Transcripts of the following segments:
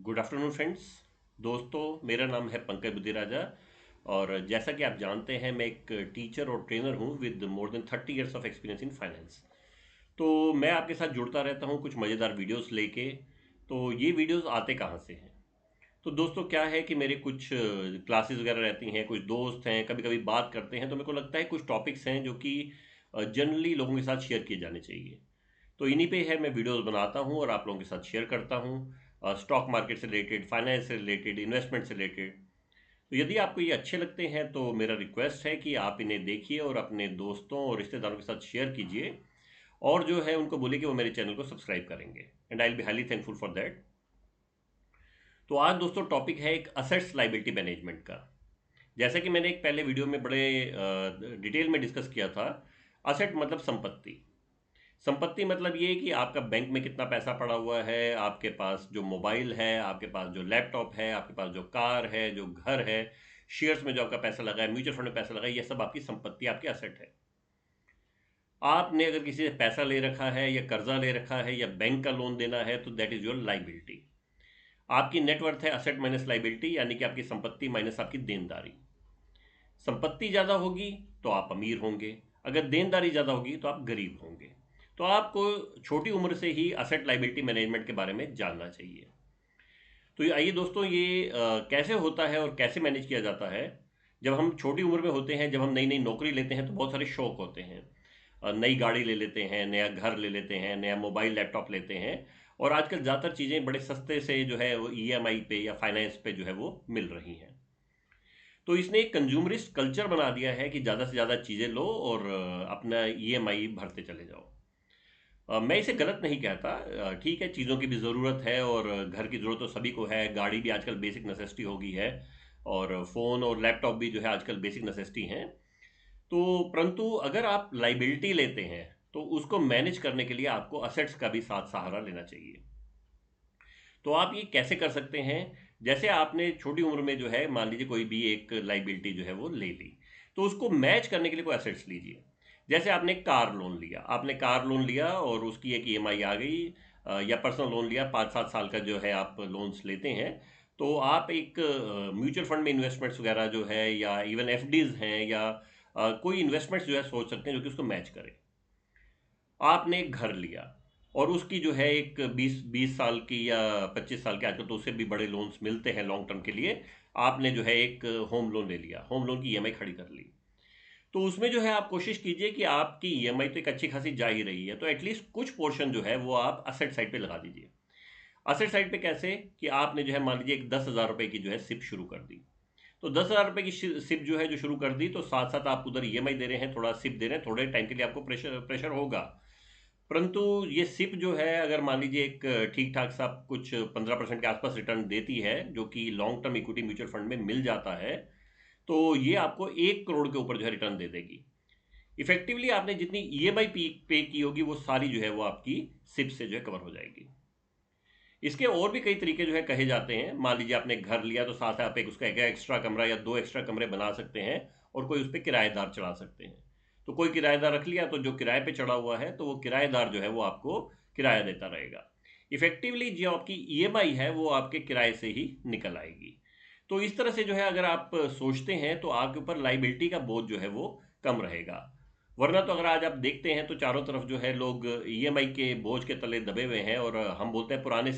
Good afternoon friends. दोस्तों, मेरा नाम है पंकज बुद्धिराजा और जैसा कि आप जानते हैं मैं एक टीचर और ट्रेनर हूं with more than 30 years of experience in finance. तो मैं आपके साथ जुड़ता रहता हूं कुछ मज़ेदार वीडियोस लेके। तो ये वीडियोस आते कहाँ से हैं? तो दोस्तों, क्या है कि मेरे कुछ क्लासेस वगैरह रहती हैं, कुछ दोस्त हैं, कभी कभी बात करते हैं, तो मेरे को लगता है कुछ टॉपिक्स हैं जो कि जनरली लोगों के साथ शेयर किए जाने चाहिए। तो इन्हीं पे है मैं वीडियोस बनाता हूँ और आप लोगों के साथ शेयर करता हूँ, स्टॉक मार्केट से रिलेटेड, फाइनेंस से रिलेटेड, इन्वेस्टमेंट से रिलेटेड। तो यदि आपको ये अच्छे लगते हैं तो मेरा रिक्वेस्ट है कि आप इन्हें देखिए और अपने दोस्तों और रिश्तेदारों के साथ शेयर कीजिए और जो है उनको बोलिए कि वो मेरे चैनल को सब्सक्राइब करेंगे, and I will be highly thankful for that. तो आज दोस्तों टॉपिक है एक असेट्स लाइबिलिटी मैनेजमेंट का। जैसा कि मैंने एक पहले वीडियो में बड़े डिटेल में डिस्कस किया था। असेट मतलब संपत्ति। संपत्ति मतलब ये कि आपका बैंक में कितना पैसा पड़ा हुआ है, आपके पास जो मोबाइल है, आपके पास जो लैपटॉप है, आपके पास जो कार है, जो घर है, शेयर्स में जो आपका पैसा लगा है, म्यूचुअल फंड में पैसा लगा है, ये सब आपकी संपत्ति, आपके असेट है। आपने अगर किसी से पैसा ले रखा है या कर्जा ले रखा है या बैंक का लोन देना है तो दैट इज योर लाइबिलिटी। आपकी नेटवर्थ है असेट माइनस लाइबिलिटी, यानी कि आपकी संपत्ति माइनस आपकी देनदारी। संपत्ति ज़्यादा होगी तो आप अमीर होंगे, अगर देनदारी ज़्यादा होगी तो आप गरीब होंगे। तो आपको छोटी उम्र से ही असेट लाइबिलिटी मैनेजमेंट के बारे में जानना चाहिए। तो ये आइए दोस्तों, ये कैसे होता है और कैसे मैनेज किया जाता है। जब हम छोटी उम्र में होते हैं, जब हम नई नई नौकरी लेते हैं तो बहुत सारे शौक होते हैं। नई गाड़ी ले लेते हैं, नया घर ले लेते हैं, नया मोबाइल लैपटॉप लेते हैं। और आजकल ज़्यादातर चीज़ें बड़े सस्ते से जो है वो ईएमआई पे या फाइनेंस पे जो है वो मिल रही हैं। तो इसने एक कंज्यूमरिस्ट कल्चर बना दिया है कि ज़्यादा से ज़्यादा चीज़ें लो और अपना ईएमआई भरते चले जाओ। मैं इसे गलत नहीं कहता। ठीक है, चीज़ों की भी ज़रूरत है और घर की ज़रूरत तो सभी को है, गाड़ी भी आजकल बेसिक नेसेसिटी हो गई है और फ़ोन और लैपटॉप भी जो है आजकल बेसिक नेसेसिटी हैं। तो परंतु अगर आप लाइबिलिटी लेते हैं तो उसको मैनेज करने के लिए आपको असेट्स का भी साथ सहारा लेना चाहिए। तो आप ये कैसे कर सकते हैं? जैसे आपने छोटी उम्र में जो है मान लीजिए कोई भी एक लाइबिलिटी जो है वो ले ली, तो उसको मैच करने के लिए कोई असेट्स लीजिए। जैसे आपने कार लोन लिया और उसकी एक ईएमआई आ गई, या पर्सनल लोन लिया, 5-7 साल का जो है आप लोन्स लेते हैं। तो आप एक म्यूचुअल फंड में इन्वेस्टमेंट्स वगैरह जो है या इवन एफडीज हैं या कोई इन्वेस्टमेंट्स जो है सोच सकते हैं जो कि उसको मैच करे। आपने एक घर लिया और उसकी जो है एक 20 20 साल की या 25 साल की, आजकल तो उससे भी बड़े लोन्स मिलते हैं लॉन्ग टर्म के लिए। आपने जो है एक होम लोन ले लिया, होम लोन की ईएमआई खड़ी कर ली। तो उसमें जो है आप कोशिश कीजिए कि आपकी ईएमआई तो एक अच्छी खासी जा ही रही है, तो एटलीस्ट कुछ पोर्शन जो है वो आप असेट साइड पे लगा दीजिए। असेट साइड पे कैसे? कि आपने जो है मान लीजिए एक 10,000 रुपए की जो है सिप शुरू कर दी। तो 10,000 रुपए की सिप जो है जो शुरू कर दी, तो साथ साथ आप उधर ईएमआई दे रहे हैं, थोड़ा सिप दे रहे हैं, थोड़े टाइम के लिए आपको प्रेशर प्रेशर होगा। परंतु ये सिप जो है अगर मान लीजिए एक ठीक ठाक सा कुछ 15% के आसपास रिटर्न देती है, जो कि long term equity mutual fund में मिल जाता है, तो ये आपको 1 करोड़ के ऊपर जो है रिटर्न दे देगी। इफेक्टिवली आपने जितनी ईएमआई पे की होगी वो सारी जो है वो आपकी सिप से जो है कवर हो जाएगी। इसके और भी कई तरीके जो है कहे जाते हैं। मान लीजिए आपने घर लिया तो साथ आप एक उसका एक एक्स्ट्रा कमरा या 2 एक्स्ट्रा कमरे बना सकते हैं और कोई उस पर किराएदार चढ़ा सकते हैं। तो कोई किराएदार रख लिया तो जो किराए पे चढ़ा हुआ है तो वो किराएदार जो है वो आपको किराया देता रहेगा। इफेक्टिवली जो आपकी ईएमआई है वो आपके किराए से ही निकल आएगी। तो इस तरह से जो है अगर आप सोचते हैं तो आपके ऊपर लाइबिलिटी का बोझ जो है वो कम रहेगा। वरना तो अगर आज आप देखते हैं तो चारों तरफ जो है लोग ईएमआई के बोझ के तले दबे हुए हैं। और हम बोलते हैं पुराने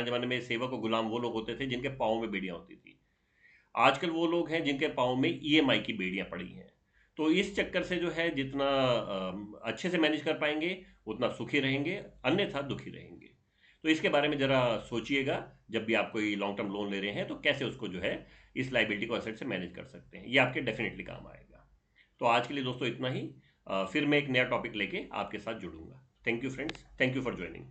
जमाने में सेवक और गुलाम वो लोग होते थे जिनके पाँव में बेड़ियां होती थी। आजकल वो लोग हैं जिनके पाँव में ईएमआई की बेड़ियां पड़ी हैं। तो इस चक्कर से जो है जितना अच्छे से मैनेज कर पाएंगे उतना सुखी रहेंगे, अन्यथा दुखी रहेंगे। तो इसके बारे में ज़रा सोचिएगा, जब भी आप कोई लॉन्ग टर्म लोन ले रहे हैं तो कैसे उसको जो है इस लाइबिलिटी को एसेट से मैनेज कर सकते हैं। ये आपके डेफिनेटली काम आएगा। तो आज के लिए दोस्तों इतना ही। फिर मैं एक नया टॉपिक लेके आपके साथ जुड़ूंगा। Thank you friends, thank you for joining.